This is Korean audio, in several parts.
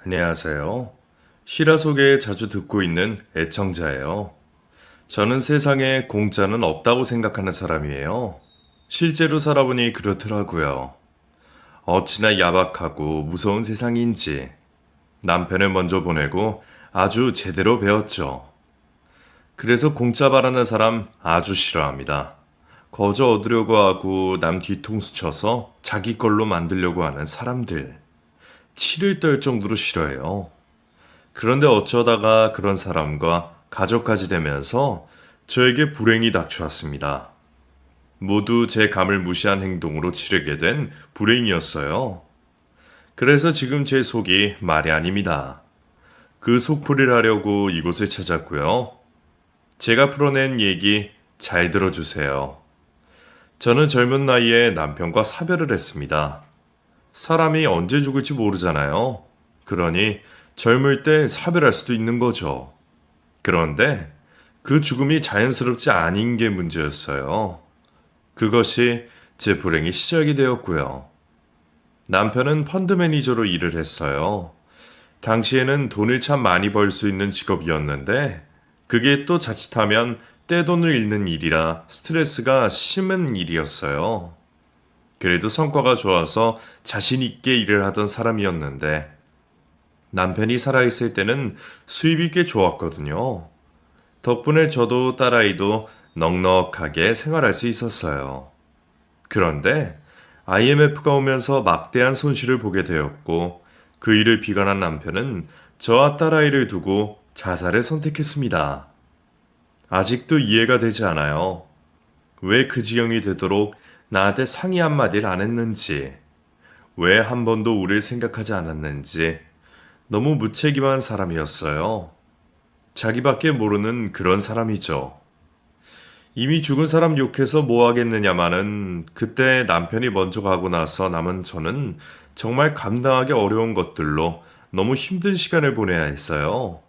안녕하세요. 실화 소개 자주 듣고 있는 애청자예요. 저는 세상에 공짜는 없다고 생각하는 사람이에요. 실제로 살아보니 그렇더라고요. 어찌나 야박하고 무서운 세상인지 남편을 먼저 보내고 아주 제대로 배웠죠. 그래서 공짜 바라는 사람 아주 싫어합니다. 거저 얻으려고 하고 남 뒤통수 쳐서 자기 걸로 만들려고 하는 사람들. 치를 떨 정도로 싫어해요. 그런데 어쩌다가 그런 사람과 가족까지 되면서 저에게 불행이 닥쳐왔습니다. 모두 제 감을 무시한 행동으로 치르게 된 불행이었어요. 그래서 지금 제 속이 말이 아닙니다. 그 속풀이를 하려고 이곳을 찾았고요. 제가 풀어낸 얘기 잘 들어주세요. 저는 젊은 나이에 남편과 사별을 했습니다. 사람이 언제 죽을지 모르잖아요. 그러니 젊을 때 사별할 수도 있는 거죠. 그런데 그 죽음이 자연스럽지 않은 게 문제였어요. 그것이 제 불행의 시작이 되었고요. 남편은 펀드 매니저로 일을 했어요. 당시에는 돈을 참 많이 벌 수 있는 직업이었는데 그게 또 자칫하면 떼돈을 잃는 일이라 스트레스가 심한 일이었어요. 그래도 성과가 좋아서 자신 있게 일을 하던 사람이었는데 남편이 살아있을 때는 수입이 꽤 좋았거든요. 덕분에 저도 딸아이도 넉넉하게 생활할 수 있었어요. 그런데 IMF가 오면서 막대한 손실을 보게 되었고 그 일을 비관한 남편은 저와 딸아이를 두고 자살을 선택했습니다. 아직도 이해가 되지 않아요. 왜 그 지경이 되도록 나한테 상의 한마디를 안 했는지, 왜 한 번도 우리를 생각하지 않았는지 너무 무책임한 사람이었어요. 자기밖에 모르는 그런 사람이죠. 이미 죽은 사람 욕해서 뭐 하겠느냐마는 그때 남편이 먼저 가고 나서 남은 저는 정말 감당하기 어려운 것들로 너무 힘든 시간을 보내야 했어요.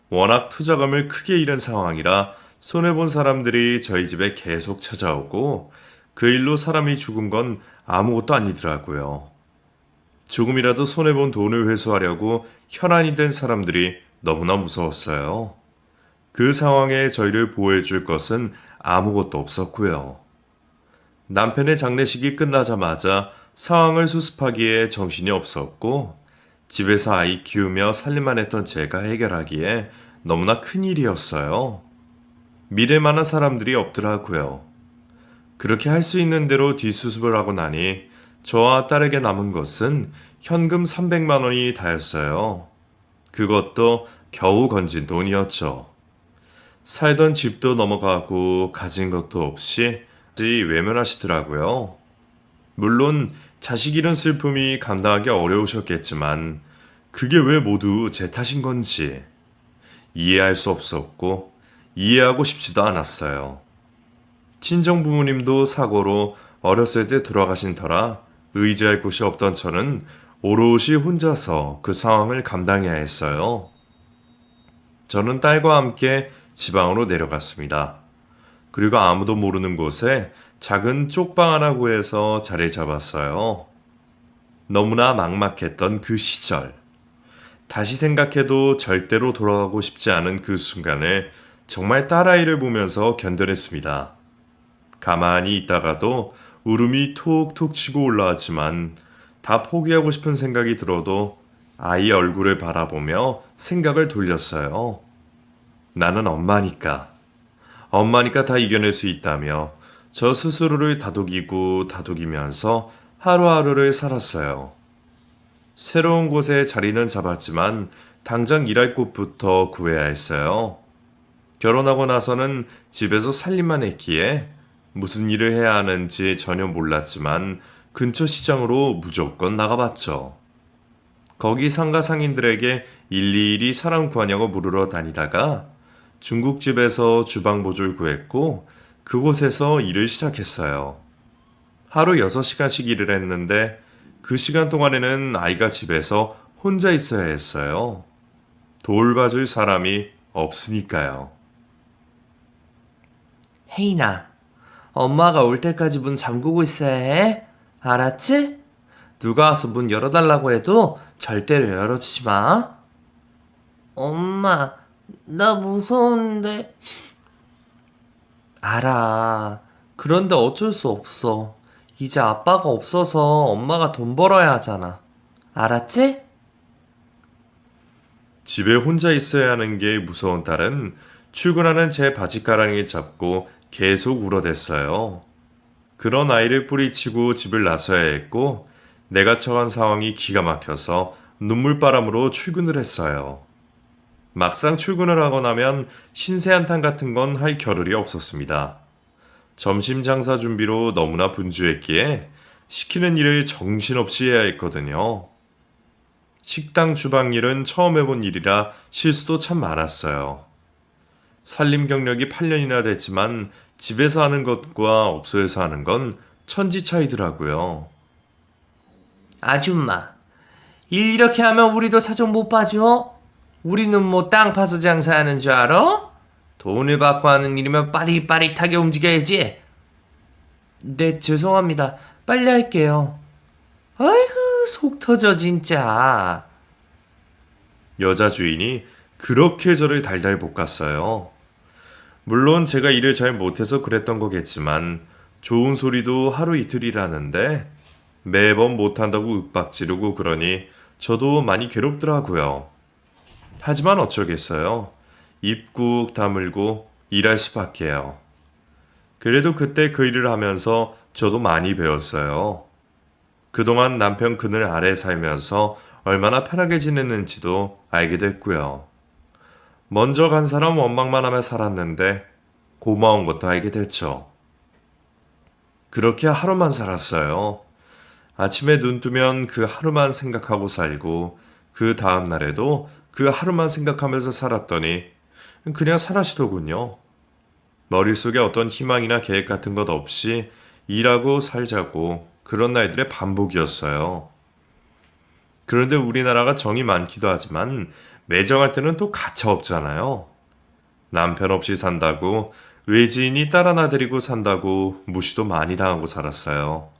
워낙 투자금을 크게 잃은 상황이라 손해본 사람들이 저희 집에 계속 찾아오고 그 일로 사람이 죽은 건 아무것도 아니더라고요. 조금이라도 손해본 돈을 회수하려고 혈안이 된 사람들이 너무나 무서웠어요. 그 상황에 저희를 보호해줄 것은 아무것도 없었고요. 남편의 장례식이 끝나자마자 상황을 수습하기에 정신이 없었고 집에서 아이 키우며 살림만 했던 제가 해결하기에 너무나 큰 일이었어요. 믿을 만한 사람들이 없더라고요. 그렇게 할 수 있는 대로 뒷수습을 하고 나니 저와 딸에게 남은 것은 현금 300만 원이 다였어요. 그것도 겨우 건진 돈이었죠. 살던 집도 넘어가고 가진 것도 없이 외면하시더라고요. 물론 자식 잃은 슬픔이 감당하기 어려우셨겠지만 그게 왜 모두 제 탓인 건지 이해할 수 없었고 이해하고 싶지도 않았어요. 친정 부모님도 사고로 어렸을 때 돌아가신 터라 의지할 곳이 없던 저는 오롯이 혼자서 그 상황을 감당해야 했어요. 저는 딸과 함께 지방으로 내려갔습니다. 그리고 아무도 모르는 곳에 작은 쪽방 하나 구해서 자리를 잡았어요. 너무나 막막했던 그 시절. 다시 생각해도 절대로 돌아가고 싶지 않은 그 순간을 정말 딸아이를 보면서 견뎌냈습니다. 가만히 있다가도 울음이 툭툭 치고 올라왔지만 다 포기하고 싶은 생각이 들어도 아이 얼굴을 바라보며 생각을 돌렸어요. 나는 엄마니까. 엄마니까 다 이겨낼 수 있다며 저 스스로를 다독이고 다독이면서 하루하루를 살았어요. 새로운 곳에 자리는 잡았지만 당장 일할 곳부터 구해야 했어요. 결혼하고 나서는 집에서 살림만 했기에 무슨 일을 해야 하는지 전혀 몰랐지만 근처 시장으로 무조건 나가봤죠. 거기 상가 상인들에게 일일이 사람 구하냐고 물으러 다니다가 중국집에서 주방보조를 구했고 그곳에서 일을 시작했어요. 하루 6시간씩 일을 했는데 그 시간 동안에는 아이가 집에서 혼자 있어야 했어요. 돌봐줄 사람이 없으니까요. 혜인아, 엄마가 올 때까지 문 잠그고 있어야 해. 알았지? 누가 와서 문 열어달라고 해도 절대로 열어주지 마. 엄마, 나 무서운데. 알아. 그런데 어쩔 수 없어. 이제 아빠가 없어서 엄마가 돈 벌어야 하잖아. 알았지? 집에 혼자 있어야 하는 게 무서운 딸은 출근하는 제 바지가랑이 잡고 계속 울어댔어요. 그런 아이를 뿌리치고 집을 나서야 했고, 내가 처한 상황이 기가 막혀서 눈물바람으로 출근을 했어요. 막상 출근을 하고 나면 신세 한탄 같은 건 할 겨를이 없었습니다. 점심 장사 준비로 너무나 분주했기에 시키는 일을 정신없이 해야 했거든요. 식당 주방 일은 처음 해본 일이라 실수도 참 많았어요. 살림 경력이 8년이나 됐지만 집에서 하는 것과 업소에서 하는 건 천지 차이더라고요. 아줌마, 일 이렇게 하면 우리도 사정 못 봐줘? 우리는 뭐 땅 파서 장사하는 줄 알아? 돈을 받고 하는 일이면 빠릿빠릿하게 움직여야지. 네, 죄송합니다. 빨리 할게요. 아이고, 속 터져 진짜. 여자 주인이 그렇게 저를 달달 볶았어요. 물론 제가 일을 잘 못해서 그랬던 거겠지만 좋은 소리도 하루 이틀이라는데 매번 못한다고 윽박지르고 그러니 저도 많이 괴롭더라고요. 하지만 어쩌겠어요. 입 꾹 다물고 일할 수밖에요. 그래도 그때 그 일을 하면서 저도 많이 배웠어요. 그동안 남편 그늘 아래 살면서 얼마나 편하게 지냈는지도 알게 됐고요. 먼저 간 사람 원망만 하며 살았는데 고마운 것도 알게 됐죠. 그렇게 하루만 살았어요. 아침에 눈 뜨면 그 하루만 생각하고 살고 그 다음 날에도 그 하루만 생각하면서 살았더니 그냥 사라지더군요. 머릿속에 어떤 희망이나 계획 같은 것 없이 일하고 살자고 그런 날들의 반복이었어요. 그런데 우리나라가 정이 많기도 하지만 매정할 때는 또 가차없잖아요. 남편 없이 산다고 외지인이 딸 하나 데리고 산다고 무시도 많이 당하고 살았어요.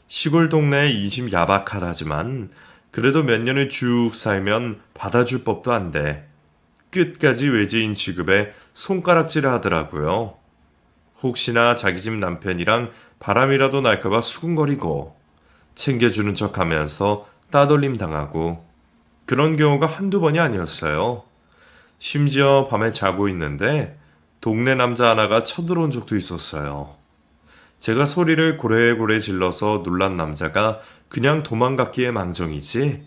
시골 동네에 인심 야박하다지만 그래도 몇 년을 쭉 살면 받아줄 법도 한데 끝까지 외지인 취급에 손가락질을 하더라고요. 혹시나 자기 집 남편이랑 바람이라도 날까봐 수군거리고 챙겨주는 척하면서 따돌림 당하고 그런 경우가 한두 번이 아니었어요. 심지어 밤에 자고 있는데 동네 남자 하나가 쳐들어온 적도 있었어요. 제가 소리를 고래고래 질러서 놀란 남자가 그냥 도망갔기에 망정이지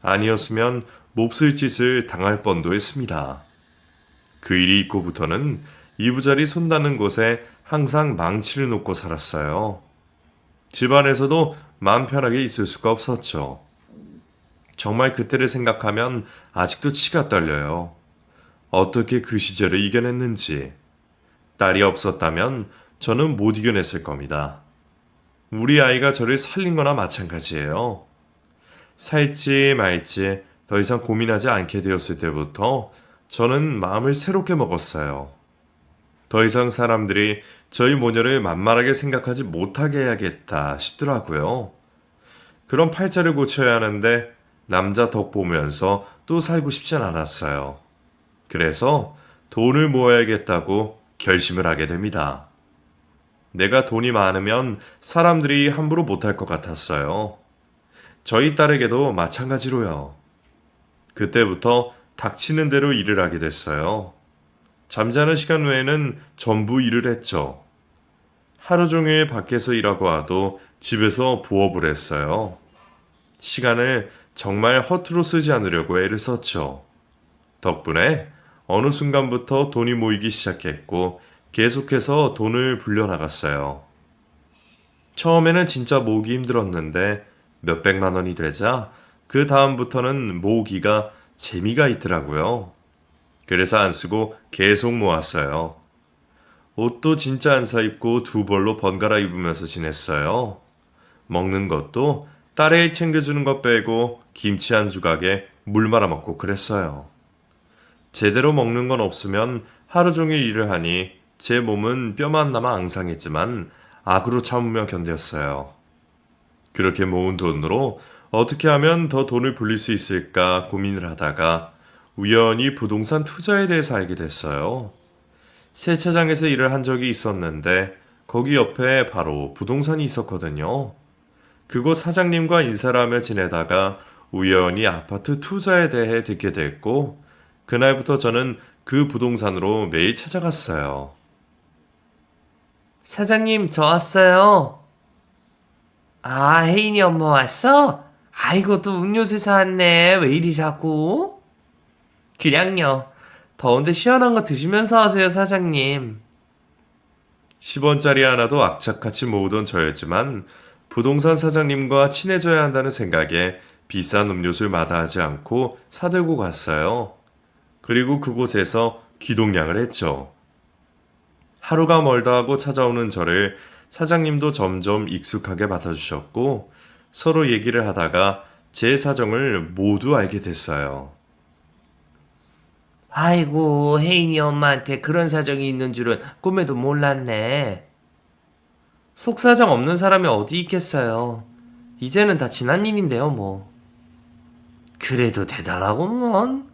아니었으면 몹쓸 짓을 당할 뻔도 했습니다. 그 일이 있고부터는 이부자리 손 닿는 곳에 항상 망치를 놓고 살았어요. 집안에서도 마음 편하게 있을 수가 없었죠. 정말 그때를 생각하면 아직도 치가 떨려요. 어떻게 그 시절을 이겨냈는지. 딸이 없었다면 저는 못 이겨냈을 겁니다. 우리 아이가 저를 살린 거나 마찬가지예요. 살지 말지 더 이상 고민하지 않게 되었을 때부터 저는 마음을 새롭게 먹었어요. 더 이상 사람들이 저희 모녀를 만만하게 생각하지 못하게 해야겠다 싶더라고요. 그런 팔자를 고쳐야 하는데 남자 덕 보면서 또 살고 싶진 않았어요. 그래서 돈을 모아야겠다고 결심을 하게 됩니다. 내가 돈이 많으면 사람들이 함부로 못할 것 같았어요. 저희 딸에게도 마찬가지로요. 그때부터 닥치는 대로 일을 하게 됐어요. 잠자는 시간 외에는 전부 일을 했죠. 하루 종일 밖에서 일하고 와도 집에서 부업을 했어요. 시간을 정말 허투루 쓰지 않으려고 애를 썼죠. 덕분에 어느 순간부터 돈이 모이기 시작했고 계속해서 돈을 불려나갔어요. 처음에는 진짜 모으기 힘들었는데 몇백만 원이 되자 그 다음부터는 모으기가 재미가 있더라고요. 그래서 안 쓰고 계속 모았어요. 옷도 진짜 안 사 입고 두 벌로 번갈아 입으면서 지냈어요. 먹는 것도 딸애 챙겨주는 것 빼고 김치 한 조각에 물 말아 먹고 그랬어요. 제대로 먹는 건 없으면 하루 종일 일을 하니 제 몸은 뼈만 남아 앙상했지만 악으로 참으며 견뎠어요. 그렇게 모은 돈으로 어떻게 하면 더 돈을 불릴 수 있을까 고민을 하다가 우연히 부동산 투자에 대해서 알게 됐어요. 세차장에서 일을 한 적이 있었는데 거기 옆에 바로 부동산이 있었거든요. 그곳 사장님과 인사를 하며 지내다가 우연히 아파트 투자에 대해 듣게 됐고 그날부터 저는 그 부동산으로 매일 찾아갔어요. 사장님, 저 왔어요. 아, 혜인이 엄마 왔어? 아이고, 또 음료수 사왔네. 왜 이리 자꾸? 그냥요. 더운데 시원한 거 드시면서 하세요, 사장님. 10원짜리 하나도 악착같이 모으던 저였지만 부동산 사장님과 친해져야 한다는 생각에 비싼 음료수를 마다하지 않고 사들고 갔어요. 그리고 그곳에서 기동량을 했죠. 하루가 멀다 하고 찾아오는 저를 사장님도 점점 익숙하게 받아주셨고 서로 얘기를 하다가 제 사정을 모두 알게 됐어요. 아이고, 혜인이 엄마한테 그런 사정이 있는 줄은 꿈에도 몰랐네. 속사정 없는 사람이 어디 있겠어요. 이제는 다 지난 일인데요, 뭐. 그래도 대단하구먼.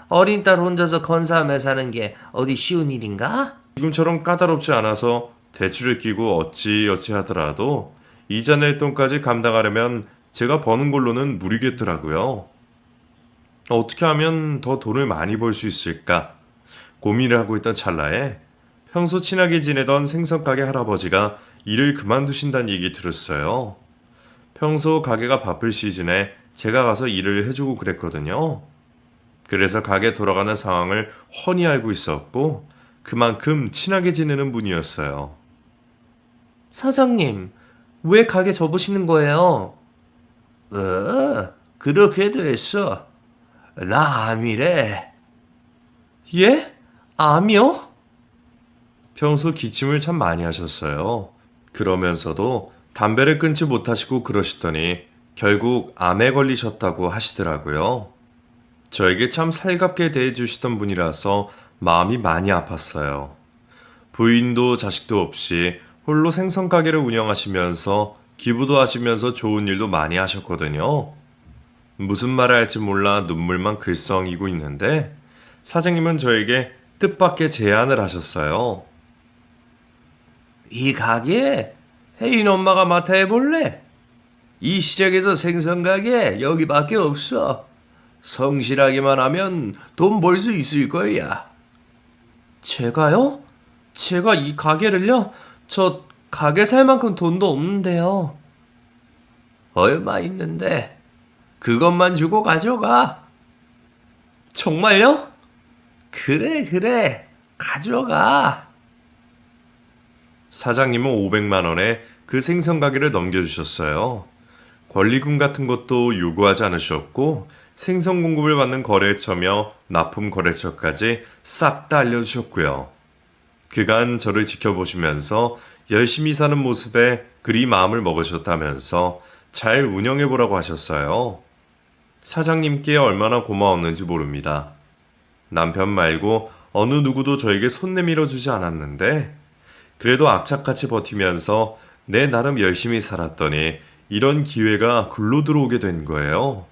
어린 딸 혼자서 건사하며 사는 게 어디 쉬운 일인가? 지금처럼 까다롭지 않아서 대출을 끼고 어찌어찌 하더라도 이자 낼 돈까지 감당하려면 제가 버는 걸로는 무리겠더라고요. 어떻게 하면 더 돈을 많이 벌 수 있을까 고민을 하고 있던 찰나에 평소 친하게 지내던 생선가게 할아버지가 일을 그만두신다는 얘기 들었어요. 평소 가게가 바쁠 시즌에 제가 가서 일을 해주고 그랬거든요. 그래서 가게 돌아가는 상황을 훤히 알고 있었고 그만큼 친하게 지내는 분이었어요. 사장님, 왜 가게 접으시는 거예요? 그렇게 됐어. 나 암이래. 예? 암이요? 평소 기침을 참 많이 하셨어요. 그러면서도 담배를 끊지 못하시고 그러시더니 결국 암에 걸리셨다고 하시더라고요. 저에게 참 살갑게 대해주시던 분이라서 마음이 많이 아팠어요. 부인도 자식도 없이 홀로 생선가게를 운영하시면서 기부도 하시면서 좋은 일도 많이 하셨거든요. 무슨 말을 할지 몰라 눈물만 글썽이고 있는데 사장님은 저에게 뜻밖의 제안을 하셨어요. 이 가게 혜인 엄마가 맡아 해볼래? 이 시장에서 생선 가게 여기밖에 없어. 성실하기만 하면 돈 벌 수 있을 거야. 제가요? 제가 이 가게를요? 저 가게 살 만큼 돈도 없는데요. 얼마 있는데 그것만 주고 가져가. 정말요? 그래, 가져가. 사장님은 500만 원에 그 생선가게를 넘겨주셨어요. 권리금 같은 것도 요구하지 않으셨고 생선 공급을 받는 거래처며 납품 거래처까지 싹 다 알려주셨고요. 그간 저를 지켜보시면서 열심히 사는 모습에 그리 마음을 먹으셨다면서 잘 운영해보라고 하셨어요. 사장님께 얼마나 고마웠는지 모릅니다. 남편 말고 어느 누구도 저에게 손 내밀어 주지 않았는데 그래도 악착같이 버티면서 내 나름 열심히 살았더니 이런 기회가 굴러 들어오게 된 거예요.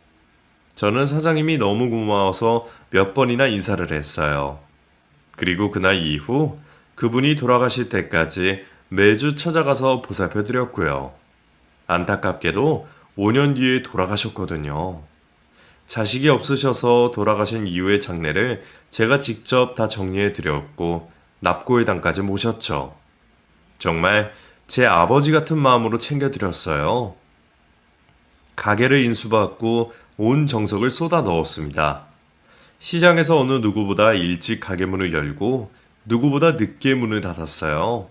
저는 사장님이 너무 고마워서 몇 번이나 인사를 했어요. 그리고 그날 이후 그분이 돌아가실 때까지 매주 찾아가서 보살펴 드렸고요. 안타깝게도 5년 뒤에 돌아가셨거든요. 자식이 없으셔서 돌아가신 이후의 장례를 제가 직접 다 정리해 드렸고 납고회당까지 모셨죠. 정말 제 아버지 같은 마음으로 챙겨드렸어요. 가게를 인수받고 온 정석을 쏟아 넣었습니다. 시장에서 어느 누구보다 일찍 가게 문을 열고 누구보다 늦게 문을 닫았어요.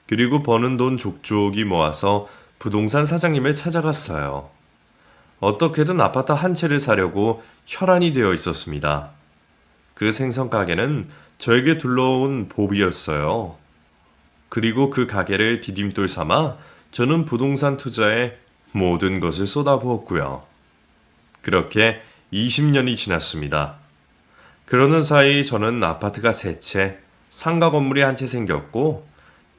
그리고 버는 돈 족족이 모아서 부동산 사장님을 찾아갔어요. 어떻게든 아파트 한 채를 사려고 혈안이 되어 있었습니다. 그 생선 가게는 저에게 둘러온 복이었어요. 그리고 그 가게를 디딤돌 삼아 저는 부동산 투자에 모든 것을 쏟아부었고요. 그렇게 20년이 지났습니다. 그러는 사이 저는 아파트가 3채, 상가 건물이 한 채 생겼고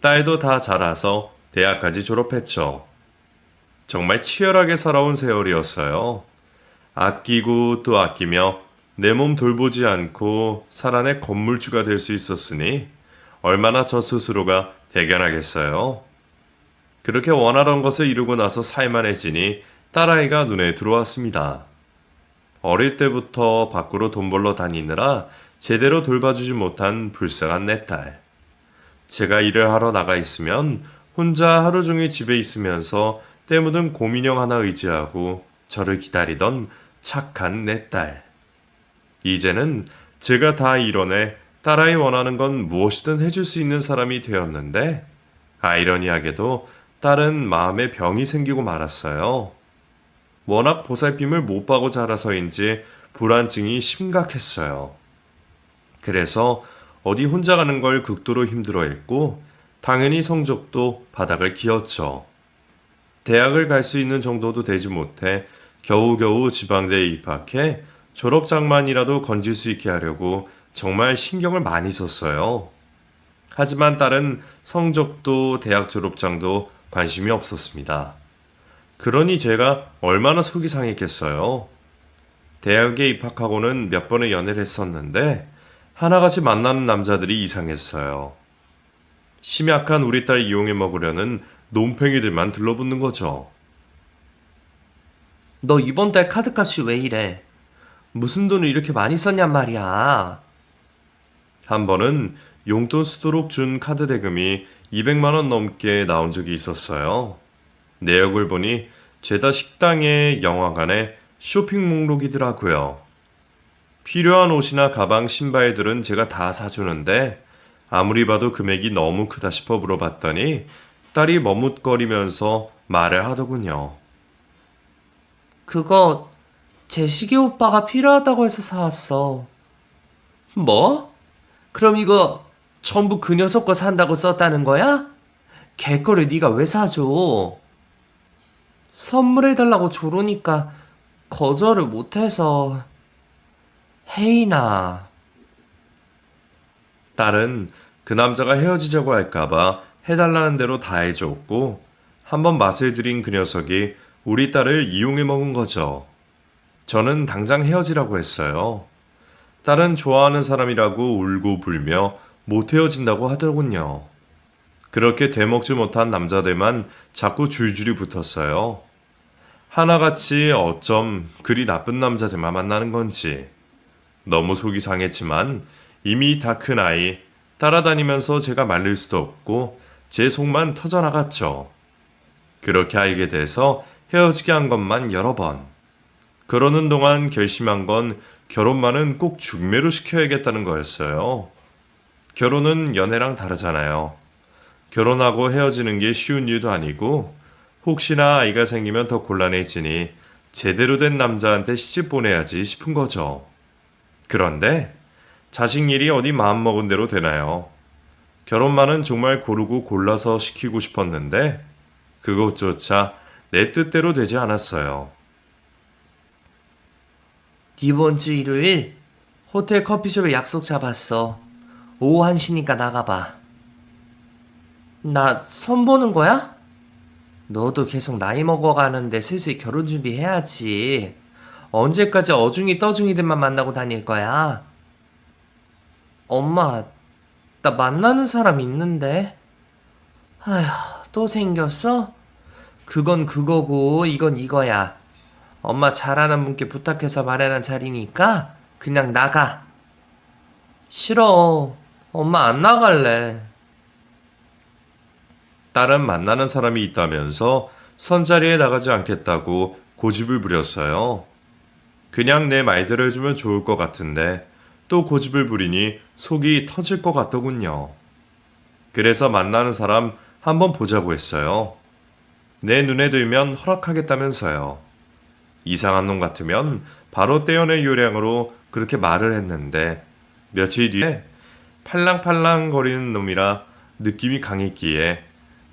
딸도 다 자라서 대학까지 졸업했죠. 정말 치열하게 살아온 세월이었어요. 아끼고 또 아끼며 내 몸 돌보지 않고 살아내 건물주가 될 수 있었으니 얼마나 저 스스로가 대견하겠어요. 그렇게 원하던 것을 이루고 나서 살만해지니 딸아이가 눈에 들어왔습니다. 어릴 때부터 밖으로 돈 벌러 다니느라 제대로 돌봐주지 못한 불쌍한 내 딸. 제가 일을 하러 나가 있으면 혼자 하루 종일 집에 있으면서 때 묻은 곰인형 하나 의지하고 저를 기다리던 착한 내 딸. 이제는 제가 다 이뤄내 딸아이 원하는 건 무엇이든 해줄 수 있는 사람이 되었는데 아이러니하게도 딸은 마음에 병이 생기고 말았어요. 워낙 보살핌을 못 받고 자라서인지 불안증이 심각했어요. 그래서 어디 혼자 가는 걸 극도로 힘들어했고 당연히 성적도 바닥을 기었죠. 대학을 갈 수 있는 정도도 되지 못해 겨우겨우 지방대에 입학해 졸업장만이라도 건질 수 있게 하려고 정말 신경을 많이 썼어요. 하지만 딸은 성적도 대학 졸업장도 관심이 없었습니다. 그러니 제가 얼마나 속이 상했겠어요. 대학에 입학하고는 몇 번의 연애를 했었는데 하나같이 만나는 남자들이 이상했어요. 심약한 우리 딸 이용해 먹으려는 논팽이들만 들러붙는 거죠. 너 이번 달 카드값이 왜 이래? 무슨 돈을 이렇게 많이 썼냔 말이야. 한 번은 용돈 쓰도록 준 카드 대금이 200만 원 넘게 나온 적이 있었어요. 내역을 보니 죄다 식당에 영화관에 쇼핑 목록이더라고요. 필요한 옷이나 가방, 신발들은 제가 다 사주는데 아무리 봐도 금액이 너무 크다 싶어 물어봤더니 딸이 머뭇거리면서 말을 하더군요. 그거 제식이 오빠가 필요하다고 해서 사왔어. 뭐? 그럼 이거 전부 그 녀석 거 산다고 썼다는 거야? 걔 거를 네가 왜 사줘? 선물해달라고 조르니까 거절을 못해서. 혜인아. 딸은 그 남자가 헤어지자고 할까봐 해달라는 대로 다 해줬고 한번 맛을 들인 그 녀석이 우리 딸을 이용해 먹은 거죠. 저는 당장 헤어지라고 했어요. 딸은 좋아하는 사람이라고 울고 불며 못 헤어진다고 하더군요. 그렇게 되먹지 못한 남자들만 자꾸 줄줄이 붙었어요. 하나같이 어쩜 그리 나쁜 남자들만 만나는 건지. 너무 속이 상했지만 이미 다 큰 아이 따라다니면서 제가 말릴 수도 없고 제 속만 터져나갔죠. 그렇게 알게 돼서 헤어지게 한 것만 여러 번. 그러는 동안 결심한 건 결혼만은 꼭 중매로 시켜야겠다는 거였어요. 결혼은 연애랑 다르잖아요. 결혼하고 헤어지는 게 쉬운 일도 아니고 혹시나 아이가 생기면 더 곤란해지니 제대로 된 남자한테 시집 보내야지 싶은 거죠. 그런데 자식 일이 어디 마음먹은 대로 되나요? 결혼만은 정말 고르고 골라서 시키고 싶었는데 그것조차 내 뜻대로 되지 않았어요. 이번 주 일요일 호텔 커피숍에 약속 잡았어. 오후 1시니까 나가봐. 나 선보는 거야? 너도 계속 나이 먹어가는데 슬슬 결혼 준비해야지. 언제까지 어중이 떠중이들만 만나고 다닐 거야? 엄마, 나 만나는 사람 있는데. 아휴, 또 생겼어? 그건 그거고 이건 이거야. 엄마 잘하는 분께 부탁해서 마련한 자리니까 그냥 나가. 싫어. 엄마 안 나갈래. 딸은 만나는 사람이 있다면서 선자리에 나가지 않겠다고 고집을 부렸어요. 그냥 내 말대로 해주면 좋을 것 같은데 또 고집을 부리니 속이 터질 것 같더군요. 그래서 만나는 사람 한번 보자고 했어요. 내 눈에 들면 허락하겠다면서요. 이상한 놈 같으면 바로 떼어낼 요량으로 그렇게 말을 했는데 며칠 뒤에 팔랑팔랑 거리는 놈이라 느낌이 강했기에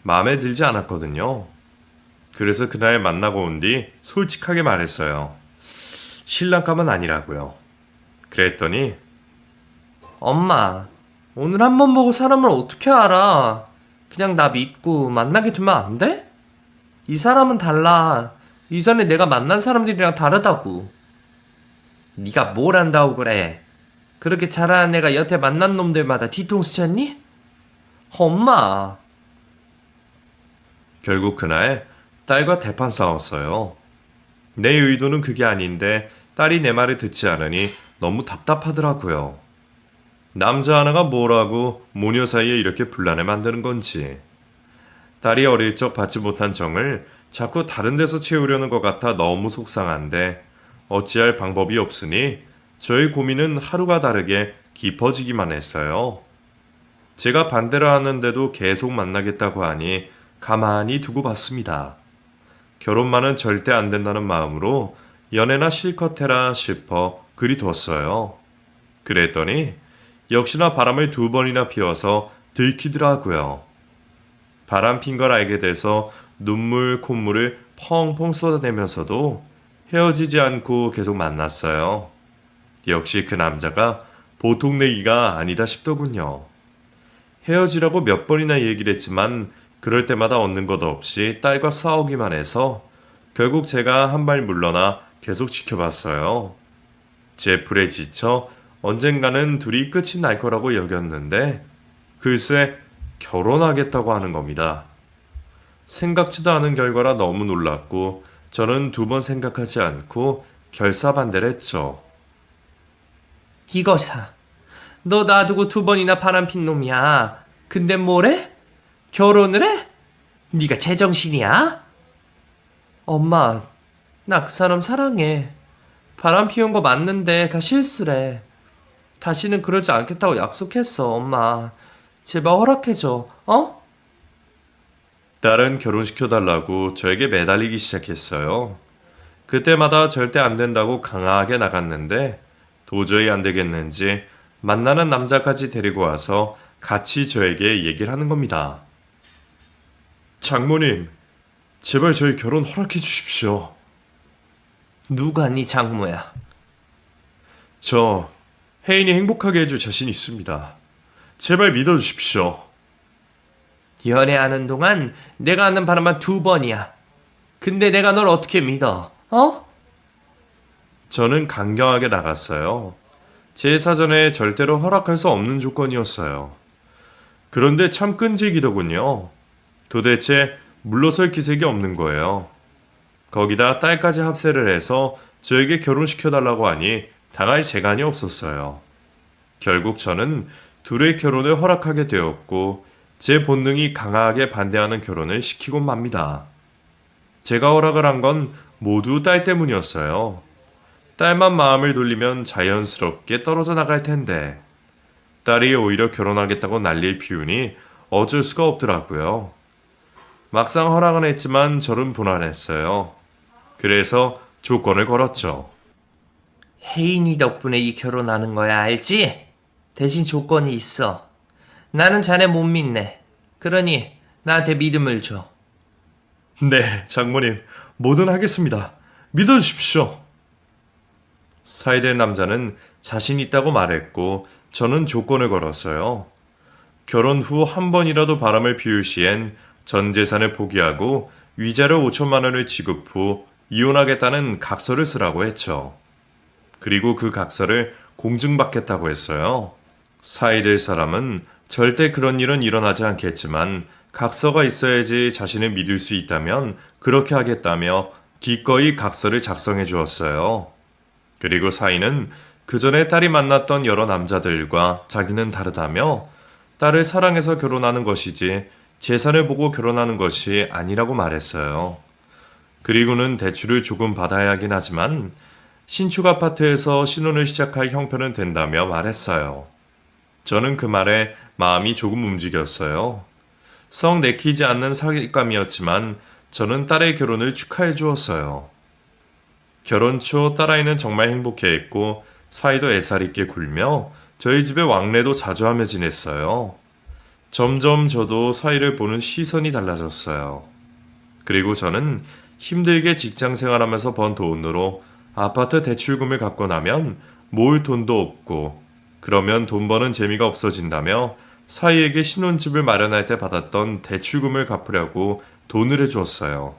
마음에 들지 않았거든요. 그래서 그날 만나고 온 뒤 솔직하게 말했어요. 신랑감은 아니라고요. 그랬더니 엄마, 오늘 한 번 보고 사람을 어떻게 알아? 그냥 나 믿고 만나게 두면 안 돼? 이 사람은 달라. 이전에 내가 만난 사람들이랑 다르다고. 네가 뭘 안다고 그래? 그렇게 잘하는 애가 여태 만난 놈들마다 뒤통수 쳤니? 엄마. 결국 그날 딸과 대판 싸웠어요. 내 의도는 그게 아닌데 딸이 내 말을 듣지 않으니 너무 답답하더라고요. 남자 하나가 뭐라고 모녀 사이에 이렇게 분란을 만드는 건지. 딸이 어릴 적 받지 못한 정을 자꾸 다른 데서 채우려는 것 같아 너무 속상한데 어찌할 방법이 없으니 저의 고민은 하루가 다르게 깊어지기만 했어요. 제가 반대를 하는데도 계속 만나겠다고 하니 가만히 두고 봤습니다. 결혼만은 절대 안 된다는 마음으로 연애나 실컷 해라 싶어 그리 뒀어요. 그랬더니 역시나 바람을 2번이나 피워서 들키더라고요. 바람 핀 걸 알게 돼서 눈물, 콧물을 펑펑 쏟아내면서도 헤어지지 않고 계속 만났어요. 역시 그 남자가 보통 내기가 아니다 싶더군요. 헤어지라고 몇 번이나 얘기를 했지만 그럴 때마다 얻는 것 없이 딸과 싸우기만 해서 결국 제가 한 발 물러나 계속 지켜봤어요. 제 풀에 지쳐 언젠가는 둘이 끝이 날 거라고 여겼는데 글쎄 결혼하겠다고 하는 겁니다. 생각지도 않은 결과라 너무 놀랐고 저는 2번 생각하지 않고 결사반대를 했죠. 이거사. 너 놔두고 2번이나 바람핀 놈이야. 근데 뭐래? 결혼을 해? 네가 제정신이야? 엄마, 나 그 사람 사랑해. 바람 피운 거 맞는데 다 실수래. 다시는 그러지 않겠다고 약속했어, 엄마. 제발 허락해줘, 어? 딸은 결혼시켜달라고 저에게 매달리기 시작했어요. 그때마다 절대 안 된다고 강하게 나갔는데 도저히 안 되겠는지 만나는 남자까지 데리고 와서 같이 저에게 얘기를 하는 겁니다. 장모님, 제발 저희 결혼 허락해 주십시오. 누가 네 장모야? 저 혜인이 행복하게 해줄 자신 있습니다. 제발 믿어주십시오. 연애하는 동안 내가 하는 바람만 2번이야. 근데 내가 널 어떻게 믿어, 어? 저는 강경하게 나갔어요. 제 사전에 절대로 허락할 수 없는 조건이었어요. 그런데 참 끈질기더군요. 도대체 물러설 기색이 없는 거예요. 거기다 딸까지 합세를 해서 저에게 결혼시켜달라고 하니 당할 재간이 없었어요. 결국 저는 둘의 결혼을 허락하게 되었고 제 본능이 강하게 반대하는 결혼을 시키곤 맙니다. 제가 허락을 한 건 모두 딸 때문이었어요. 딸만 마음을 돌리면 자연스럽게 떨어져 나갈 텐데 딸이 오히려 결혼하겠다고 난리를 피우니 어쩔 수가 없더라고요. 막상 허락은 했지만 저는 불안했어요. 그래서 조건을 걸었죠. 혜인이 덕분에 이 결혼하는 거야, 알지? 대신 조건이 있어. 나는 자네 못 믿네. 그러니 나한테 믿음을 줘. 네, 장모님, 뭐든 하겠습니다. 믿어주십시오. 사이될 남자는 자신 있다고 말했고 저는 조건을 걸었어요. 결혼 후 한 번이라도 바람을 피울 시엔 전 재산을 포기하고 위자료 5천만 원을 지급 후 이혼하겠다는 각서를 쓰라고 했죠. 그리고 그 각서를 공증받겠다고 했어요. 사이될 사람은 절대 그런 일은 일어나지 않겠지만 각서가 있어야지 자신을 믿을 수 있다면 그렇게 하겠다며 기꺼이 각서를 작성해 주었어요. 그리고 사이는 그 전에 딸이 만났던 여러 남자들과 자기는 다르다며 딸을 사랑해서 결혼하는 것이지 재산을 보고 결혼하는 것이 아니라고 말했어요. 그리고는 대출을 조금 받아야 하긴 하지만 신축 아파트에서 신혼을 시작할 형편은 된다며 말했어요. 저는 그 말에 마음이 조금 움직였어요. 썩 내키지 않는 사귐이었지만 저는 딸의 결혼을 축하해 주었어요. 결혼 초 딸아이는 정말 행복해했고 사이도 애살 있게 굴며 저희 집에 왕래도 자주 하며 지냈어요. 점점 저도 사이를 보는 시선이 달라졌어요. 그리고 저는 힘들게 직장 생활하면서 번 돈으로 아파트 대출금을 갚고 나면 모을 돈도 없고 그러면 돈 버는 재미가 없어진다며 사이에게 신혼집을 마련할 때 받았던 대출금을 갚으려고 돈을 해주었어요.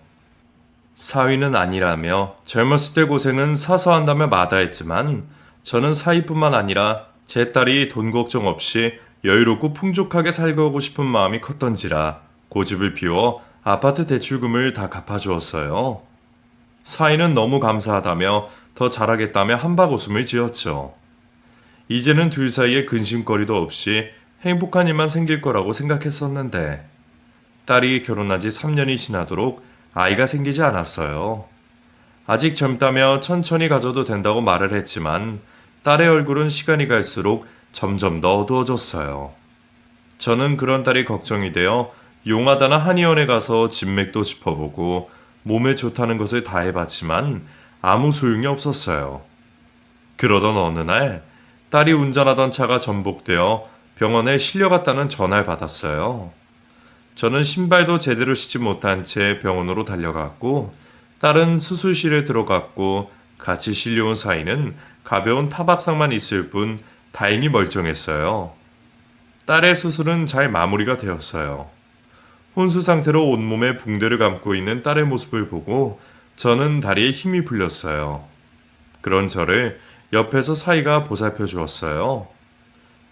사위는 아니라며 젊었을 때 고생은 사서 한다며 마다했지만 저는 사위뿐만 아니라 제 딸이 돈 걱정 없이 여유롭고 풍족하게 살고 싶은 마음이 컸던지라 고집을 피워 아파트 대출금을 다 갚아주었어요. 사위는 너무 감사하다며 더 잘하겠다며 한박 웃음을 지었죠. 이제는 둘 사이에 근심거리도 없이 행복한 일만 생길 거라고 생각했었는데 딸이 결혼한 지 3년이 지나도록 아이가 생기지 않았어요. 아직 젊다며 천천히 가져도 된다고 말을 했지만 딸의 얼굴은 시간이 갈수록 점점 더 어두워졌어요. 저는 그런 딸이 걱정이 되어 용하다나 한의원에 가서 진맥도 짚어보고 몸에 좋다는 것을 다 해봤지만 아무 소용이 없었어요. 그러던 어느 날 딸이 운전하던 차가 전복되어 병원에 실려갔다는 전화를 받았어요. 저는 신발도 제대로 신지 못한 채 병원으로 달려갔고 딸은 수술실에 들어갔고 같이 실려온 사이는 가벼운 타박상만 있을 뿐 다행히 멀쩡했어요. 딸의 수술은 잘 마무리가 되었어요. 혼수 상태로 온몸에 붕대를 감고 있는 딸의 모습을 보고 저는 다리에 힘이 풀렸어요. 그런 저를 옆에서 사이가 보살펴 주었어요.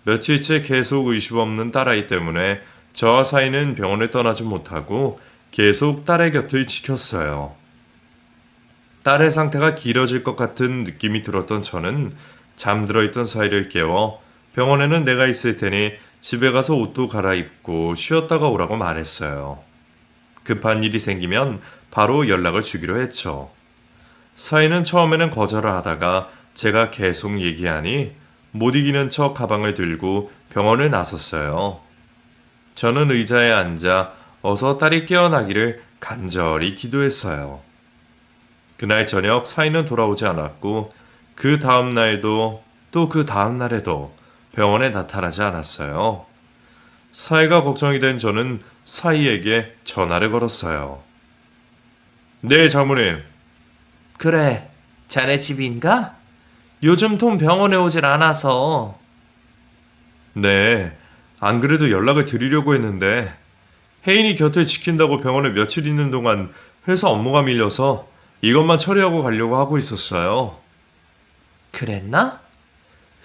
며칠째 계속 의심 없는 딸아이 때문에 저와 사이는 병원을 떠나지 못하고 계속 딸의 곁을 지켰어요. 딸의 상태가 길어질 것 같은 느낌이 들었던 저는 잠들어 있던 사이를 깨워 병원에는 내가 있을 테니 집에 가서 옷도 갈아입고 쉬었다가 오라고 말했어요. 급한 일이 생기면 바로 연락을 주기로 했죠. 사이는 처음에는 거절을 하다가 제가 계속 얘기하니 못 이기는 척 가방을 들고 병원을 나섰어요. 저는 의자에 앉아 어서 딸이 깨어나기를 간절히 기도했어요. 그날 저녁 사이는 돌아오지 않았고 그 다음 날도 또 그 다음 날에도 병원에 나타나지 않았어요. 사이가 걱정이 된 저는 사이에게 전화를 걸었어요. 네, 장모님. 그래, 자네 집인가? 요즘 돈 병원에 오질 않아서. 네, 안 그래도 연락을 드리려고 했는데 혜인이 곁을 지킨다고 병원에 며칠 있는 동안 회사 업무가 밀려서 이것만 처리하고 가려고 하고 있었어요. 그랬나?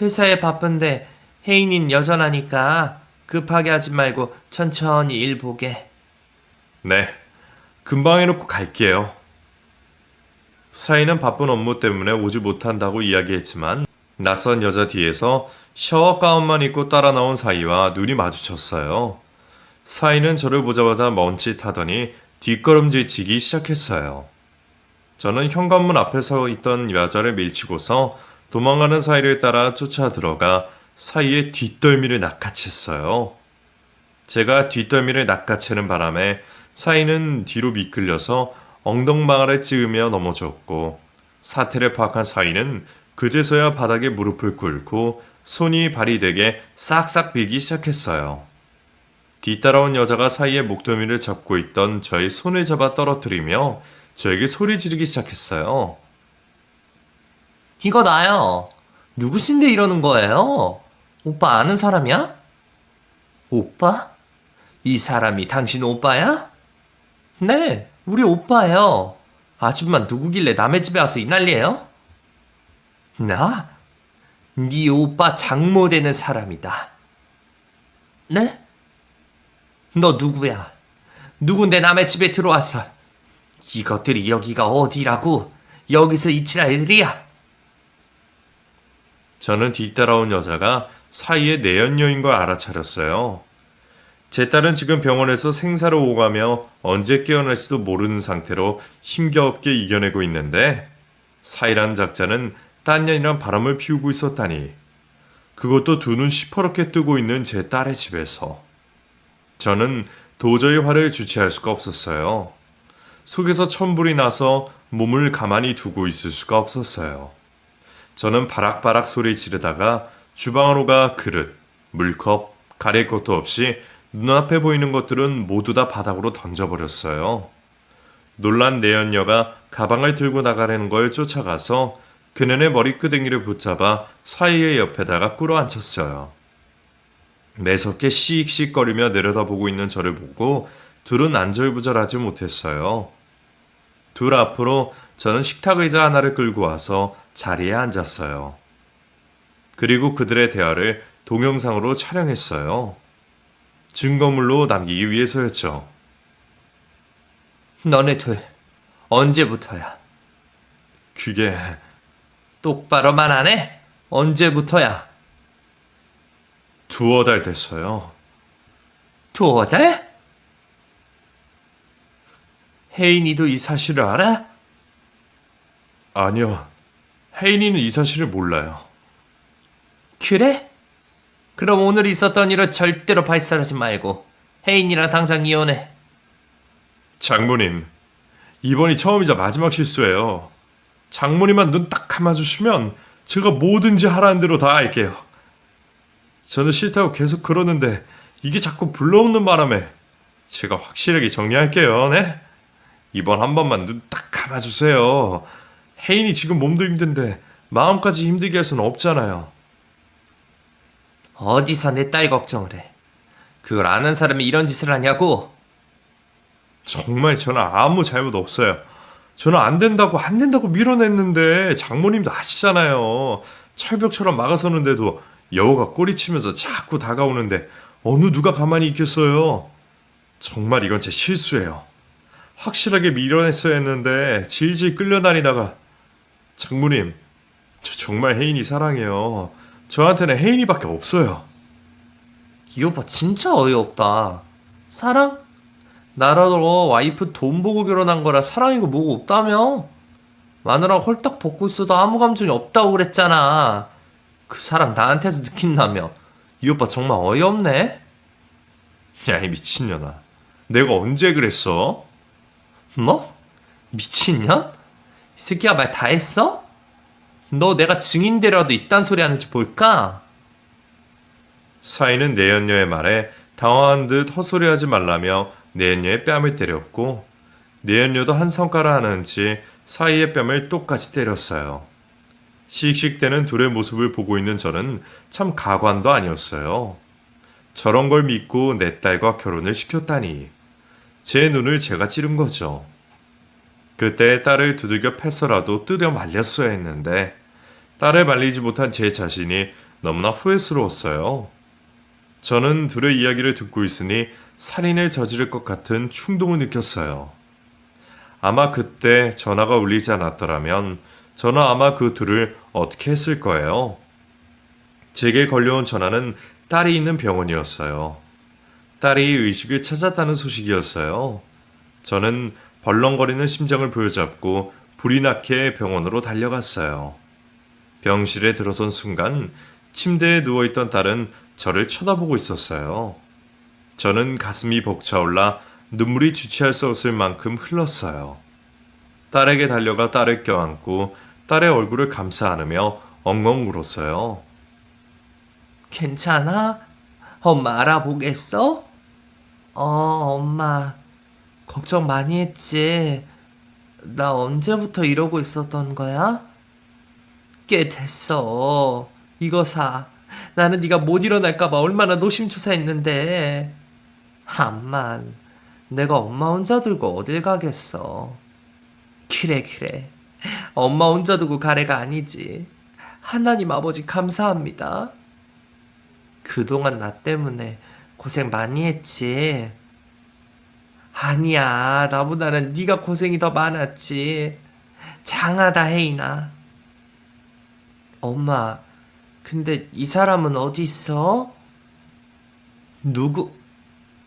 회사에 바쁜데 혜인인 여전하니까 급하게 하지 말고 천천히 일 보게. 네, 금방 해놓고 갈게요. 사이는 바쁜 업무 때문에 오지 못한다고 이야기했지만 낯선 여자 뒤에서 샤워 가운만 입고 따라 나온 사이와 눈이 마주쳤어요. 사이는 저를 보자마자 멈칫하더니 뒷걸음질 치기 시작했어요. 저는 현관문 앞에 서 있던 여자를 밀치고서 도망가는 사이를 따라 쫓아 들어가 사이의 뒷덜미를 낚아챘어요. 제가 뒷덜미를 낚아채는 바람에 사이는 뒤로 미끌려서 엉덩방아를 찌으며 넘어졌고 사태를 파악한 사이는 그제서야 바닥에 무릎을 꿇고 손이 발이 되게 싹싹 빌기 시작했어요. 뒤따라온 여자가 사이의 목덜미를 잡고 있던 저의 손을 잡아 떨어뜨리며 저에게 소리 지르기 시작했어요. 이거 나요. 누구신데 이러는 거예요? 오빠 아는 사람이야? 오빠? 이 사람이 당신 오빠야? 네, 우리 오빠예요. 아줌마 누구길래 남의 집에 와서 이 난리예요? 나? 네 오빠 장모 되는 사람이다. 네? 너 누구야? 누군데 남의 집에 들어와서 이것들이 여기가 어디라고 여기서 이치랄 일이야? 저는 뒤따라온 여자가 사이의 내연녀인 걸 알아차렸어요. 제 딸은 지금 병원에서 생사를 오가며 언제 깨어날지도 모르는 상태로 힘겹게 이겨내고 있는데 사이란 작자는 딴 년이랑 바람을 피우고 있었다니. 그것도 두 눈 시퍼렇게 뜨고 있는 제 딸의 집에서. 저는 도저히 화를 주체할 수가 없었어요. 속에서 천불이 나서 몸을 가만히 두고 있을 수가 없었어요. 저는 바락바락 소리 지르다가 주방으로 가 그릇, 물컵, 가릴 것도 없이 눈앞에 보이는 것들은 모두 다 바닥으로 던져버렸어요. 놀란 내연녀가 가방을 들고 나가려는 걸 쫓아가서 그녀의 머리끄댕이를 붙잡아 사이의 옆에다가 꿇어앉혔어요. 매섭게 씩씩거리며 내려다보고 있는 저를 보고 둘은 안절부절하지 못했어요. 둘 앞으로 저는 식탁 의자 하나를 끌고 와서 자리에 앉았어요. 그리고 그들의 대화를 동영상으로 촬영했어요. 증거물로 남기기 위해서였죠. 너네 둘 언제부터야? 그게 똑바로 말 안 해? 언제부터야? 두어 달 됐어요. 두어 달? 혜인이도 이 사실을 알아? 아니요. 혜인이는 이 사실을 몰라요. 그래? 그럼 오늘 있었던 일을 절대로 발설하지 말고 혜인이랑 당장 이혼해. 장모님, 이번이 처음이자 마지막 실수예요. 장모님만 눈 딱 감아주시면 제가 뭐든지 하라는 대로 다 할게요. 저는 싫다고 계속 그러는데 이게 자꾸 불러오는 바람에 제가 확실하게 정리할게요. 네? 이번 한 번만 눈 딱 감아주세요. 혜인이 지금 몸도 힘든데 마음까지 힘들게 할 수는 없잖아요. 어디서 내 딸 걱정을 해. 그걸 아는 사람이 이런 짓을 하냐고. 정말 저는 아무 잘못 없어요. 저는 안 된다고 밀어냈는데 장모님도 아시잖아요. 철벽처럼 막아서는데도 여우가 꼬리치면서 자꾸 다가오는데 어느 누가 가만히 있겠어요. 정말 이건 제 실수예요. 확실하게 밀어냈어야 했는데 질질 끌려다니다가 장모님, 저 정말 혜인이 사랑해요. 저한테는 혜인이밖에 없어요. 이 오빠 진짜 어이없다. 사랑? 나라도 와이프 돈 보고 결혼한 거라 사랑이고 뭐고 없다며? 마누라 홀딱 벗고 있어도 아무 감정이 없다고 그랬잖아. 그 사람 나한테서 느낀다며. 이 오빠 정말 어이없네. 야, 이 미친년아. 내가 언제 그랬어? 뭐? 미친년? 이 새끼야 말 다 했어? 너 내가 증인되라도 이딴 소리 하는지 볼까? 사이는 내연녀의 말에 당황한 듯 헛소리하지 말라며 내연녀의 뺨을 때렸고 내연녀도 한 성가라 하는지 사이의 뺨을 똑같이 때렸어요. 씩씩대는 둘의 모습을 보고 있는 저는 참 가관도 아니었어요. 저런 걸 믿고 내 딸과 결혼을 시켰다니. 제 눈을 제가 찌른 거죠. 그때 딸을 두들겨 패서라도 뜯어 말렸어야 했는데 딸을 말리지 못한 제 자신이 너무나 후회스러웠어요. 저는 둘의 이야기를 듣고 있으니 살인을 저지를 것 같은 충동을 느꼈어요. 아마 그때 전화가 울리지 않았더라면 저는 아마 그 둘을 어떻게 했을 거예요. 제게 걸려온 전화는 딸이 있는 병원이었어요. 딸이 의식을 찾았다는 소식이었어요. 저는 벌렁거리는 심장을 부여잡고 불이 나게 병원으로 달려갔어요. 병실에 들어선 순간 침대에 누워있던 딸은 저를 쳐다보고 있었어요. 저는 가슴이 벅차올라 눈물이 주체할 수 없을 만큼 흘렀어요. 딸에게 달려가 딸을 껴안고 딸의 얼굴을 감싸 안으며 엉엉 울었어요. 괜찮아? 엄마 알아보겠어? 엄마 걱정 많이 했지. 나 언제부터 이러고 있었던 거야? 꽤 됐어. 이거 사. 나는 네가 못 일어날까봐 얼마나 노심초사했는데. 암만 내가 엄마 혼자 들고 어딜 가겠어. 그래. 엄마 혼자 두고 가래가 아니지. 하나님 아버지 감사합니다. 그동안 나 때문에 고생 많이 했지. 아니야, 나보다는 네가 고생이 더 많았지. 장하다 혜인아. 엄마, 근데 이 사람은 어디 있어? 누구?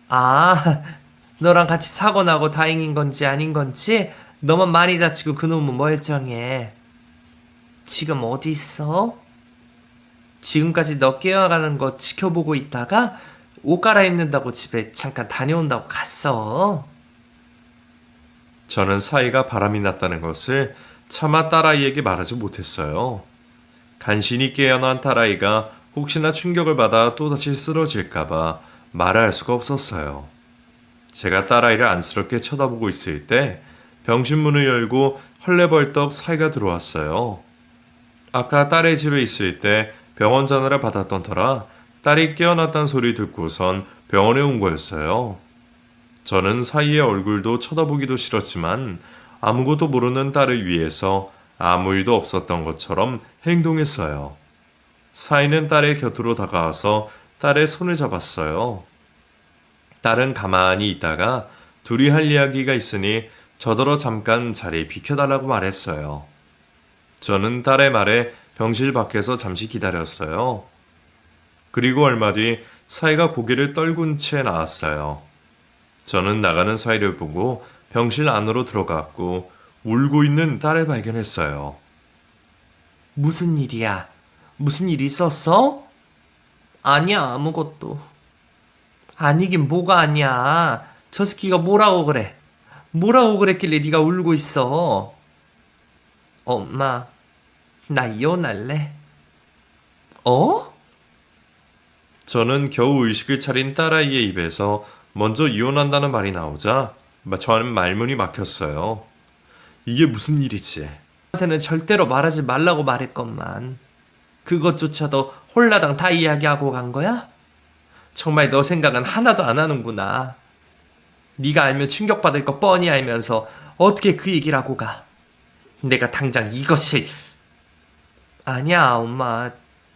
아, 너랑 같이 사고 나고 다행인 건지 아닌 건지 너만 많이 다치고 그놈은 멀쩡해. 지금 어디 있어? 지금까지 너 깨어가는 거 지켜보고 있다가 옷 갈아입는다고 집에 잠깐 다녀온다고 갔어. 저는 사이가 바람이 났다는 것을 차마 딸아이에게 말하지 못했어요. 간신히 깨어난 딸아이가 혹시나 충격을 받아 또다시 쓰러질까봐 말을 할 수가 없었어요. 제가 딸아이를 안쓰럽게 쳐다보고 있을 때 병실문을 열고 헐레벌떡 사이가 들어왔어요. 아까 딸의 집에 있을 때 병원 전화를 받았던 터라 딸이 깨어났다는 소리 듣고선 병원에 온 거였어요. 저는 사이의 얼굴도 쳐다보기도 싫었지만 아무것도 모르는 딸을 위해서 아무 일도 없었던 것처럼 행동했어요. 사이는 딸의 곁으로 다가와서 딸의 손을 잡았어요. 딸은 가만히 있다가 둘이 할 이야기가 있으니 저더러 잠깐 자리 비켜달라고 말했어요. 저는 딸의 말에 병실 밖에서 잠시 기다렸어요. 그리고 얼마 뒤 사이가 고개를 떨군 채 나왔어요. 저는 나가는 사이를 보고 병실 안으로 들어갔고 울고 있는 딸을 발견했어요. 무슨 일이야? 무슨 일 있었어? 아니야, 아무것도. 아니긴 뭐가 아니야. 저 새끼가 뭐라고 그래? 뭐라고 그랬길래 네가 울고 있어? 엄마, 나 이혼할래. 어? 저는 겨우 의식을 차린 딸아이의 입에서 먼저 이혼한다는 말이 나오자 저는 말문이 막혔어요. 이게 무슨 일이지? 나한테는 절대로 말하지 말라고 말했건만. 그것조차도 홀라당 다 이야기하고 간 거야? 정말 너 생각은 하나도 안 하는구나. 네가 알면 충격받을 거 뻔히 알면서 어떻게 그 얘기를 하고 가. 내가 당장 이것이... 아니야, 엄마.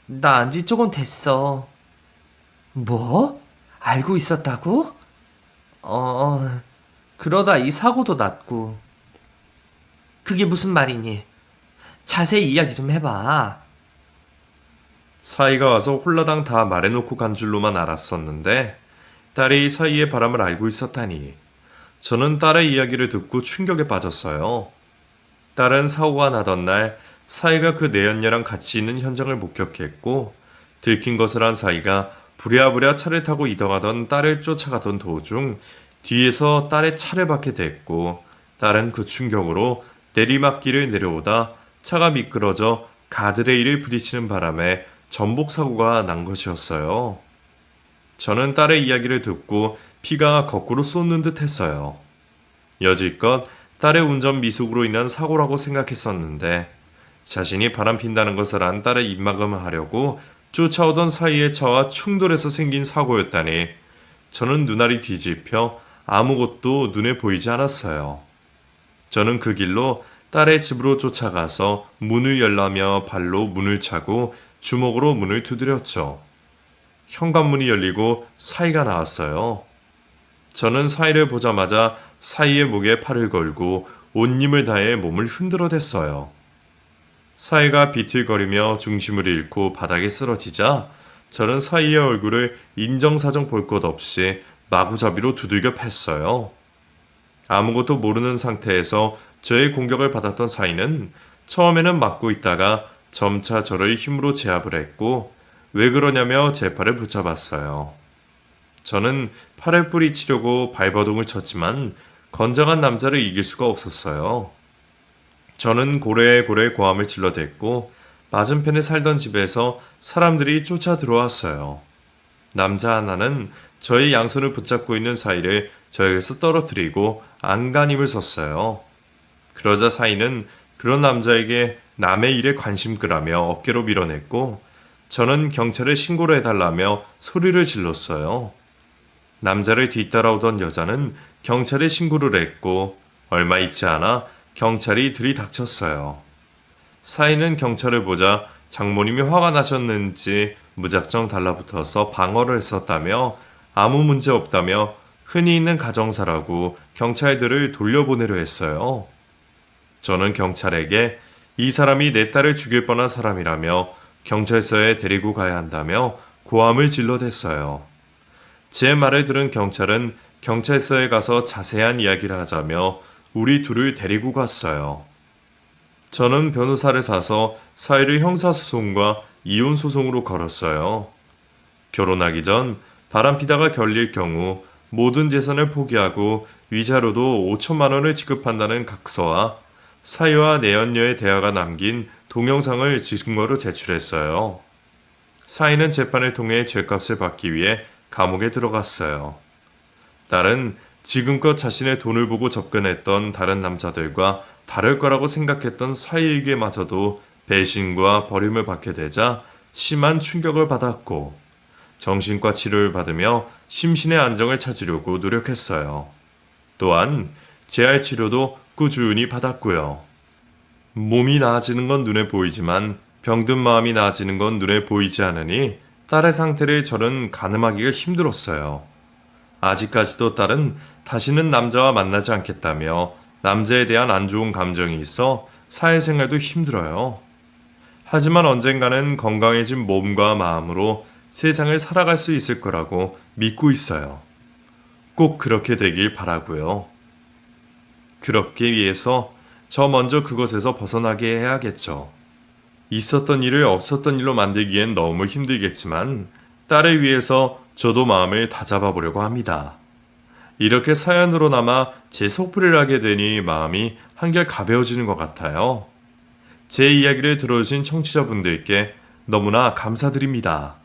나 안지 조금 됐어. 뭐? 알고 있었다고? 그러다 이 사고도 났고. 그게 무슨 말이니? 자세히 이야기 좀 해봐. 사이가 와서 홀라당 다 말해놓고 간 줄로만 알았었는데 딸이 사이의 바람을 알고 있었다니 저는 딸의 이야기를 듣고 충격에 빠졌어요. 딸은 사고가 나던 날 사이가 그 내연녀랑 같이 있는 현장을 목격했고 들킨 것을 한 사이가 부랴부랴 차를 타고 이동하던 딸을 쫓아가던 도중 뒤에서 딸의 차를 받게 됐고 딸은 그 충격으로 내리막길을 내려오다 차가 미끄러져 가드레일을 부딪히는 바람에 전복 사고가 난 것이었어요. 저는 딸의 이야기를 듣고 피가 거꾸로 쏟는 듯 했어요. 여지껏 딸의 운전 미숙으로 인한 사고라고 생각했었는데 자신이 바람핀다는 것을 안 딸의 입막음을 하려고 쫓아오던 사이의 차와 충돌해서 생긴 사고였다니 저는 눈알이 뒤집혀 아무것도 눈에 보이지 않았어요. 저는 그 길로 딸의 집으로 쫓아가서 문을 열라며 발로 문을 차고 주먹으로 문을 두드렸죠. 현관문이 열리고 사이가 나왔어요. 저는 사이를 보자마자 사이의 목에 팔을 걸고 온 힘을 다해 몸을 흔들어댔어요. 사이가 비틀거리며 중심을 잃고 바닥에 쓰러지자 저는 사이의 얼굴을 인정사정 볼 것 없이 마구잡이로 두들겨 팼어요. 아무것도 모르는 상태에서 저의 공격을 받았던 사이는 처음에는 막고 있다가 점차 저를 힘으로 제압을 했고 왜 그러냐며 제 팔을 붙잡았어요. 저는 팔을 뿌리치려고 발버둥을 쳤지만 건장한 남자를 이길 수가 없었어요. 저는 고래고래 고함을 질러댔고 맞은편에 살던 집에서 사람들이 쫓아 들어왔어요. 남자 하나는 저의 양손을 붙잡고 있는 사이를 저에게서 떨어뜨리고 안간힘을 썼어요. 그러자 사이는 그런 남자에게 남의 일에 관심 끄라며 어깨로 밀어냈고 저는 경찰에 신고를 해달라며 소리를 질렀어요. 남자를 뒤따라오던 여자는 경찰에 신고를 했고 얼마 있지 않아 경찰이 들이닥쳤어요. 사이는 경찰을 보자 장모님이 화가 나셨는지 무작정 달라붙어서 방어를 했었다며 아무 문제 없다며 흔히 있는 가정사라고 경찰들을 돌려보내려 했어요. 저는 경찰에게 이 사람이 내 딸을 죽일 뻔한 사람이라며 경찰서에 데리고 가야 한다며 고함을 질러댔어요. 제 말을 들은 경찰은 경찰서에 가서 자세한 이야기를 하자며 우리 둘을 데리고 갔어요. 저는 변호사를 사서 사이를 형사소송과 이혼소송으로 걸었어요. 결혼하기 전 바람피다가 결릴 경우 모든 재산을 포기하고 위자료도 5천만 원을 지급한다는 각서와 사이와 내연녀의 대화가 남긴 동영상을 증거로 제출했어요. 사이는 재판을 통해 죗값을 받기 위해 감옥에 들어갔어요. 딸은 지금껏 자신의 돈을 보고 접근했던 다른 남자들과 다를 거라고 생각했던 사이에게마저도 배신과 버림을 받게 되자 심한 충격을 받았고 정신과 치료를 받으며 심신의 안정을 찾으려고 노력했어요. 또한 재활 치료도 꾸준히 받았고요. 몸이 나아지는 건 눈에 보이지만 병든 마음이 나아지는 건 눈에 보이지 않으니 딸의 상태를 저는 가늠하기가 힘들었어요. 아직까지도 딸은 다시는 남자와 만나지 않겠다며 남자에 대한 안 좋은 감정이 있어 사회생활도 힘들어요. 하지만 언젠가는 건강해진 몸과 마음으로 세상을 살아갈 수 있을 거라고 믿고 있어요. 꼭 그렇게 되길 바라고요. 그렇게 위해서 저 먼저 그곳에서 벗어나게 해야겠죠. 있었던 일을 없었던 일로 만들기엔 너무 힘들겠지만 딸을 위해서 저도 마음을 다잡아 보려고 합니다. 이렇게 사연으로 남아 제 속풀이를 하게 되니 마음이 한결 가벼워지는 것 같아요. 제 이야기를 들어주신 청취자분들께 너무나 감사드립니다.